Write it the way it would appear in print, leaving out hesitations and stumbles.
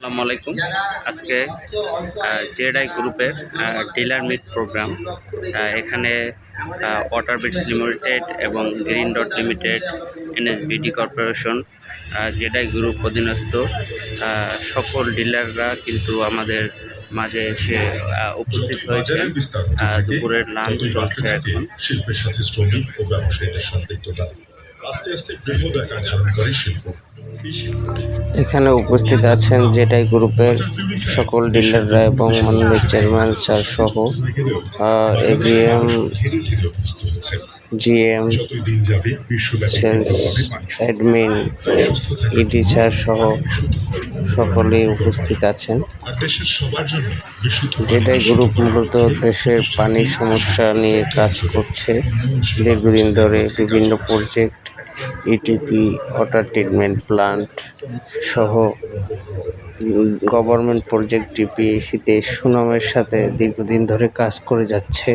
আসসালামু আলাইকুম। আজকে জেডআই গ্রুপের ডিলার মিট প্রোগ্রাম। এখানে ওয়াটার বিটস লিমিটেড এবং green dot limited, NSBD corporation, ZI group অধীনস্থ সকল ডিলাররা কিন্তু আমাদের মাঝে এসে উপস্থিত হয়েছে। দুপুরের লাঞ্চ চলছে এখন। শিল্পের সাথে শ্রমিক ও ব্যবসায়ীদের সম্পৃক্ততা আস্তে আস্তে বৃহৎ আকার ধারণ করে শিল্প। এখানে উপস্থিত আছেন জেডআই গ্রুপের সকল ডিলাররা এবং মাননীয় চেয়ারম্যান স্যার সহ AGM, GM, sales admin, ED sir সহ সকলেই উপস্থিত আছেন। জেডআই গ্রুপ মূলত দেশের পানির সমস্যা নিয়ে কাজ করছে দীর্ঘদিন ধরে। বিভিন্ন project, ETP, water treatment plant সহ গভর্নমেন্ট প্রজেক্ট ডিপিএসিতে সুনামের সাথে দীর্ঘদিন ধরে কাজ করে যাচ্ছে।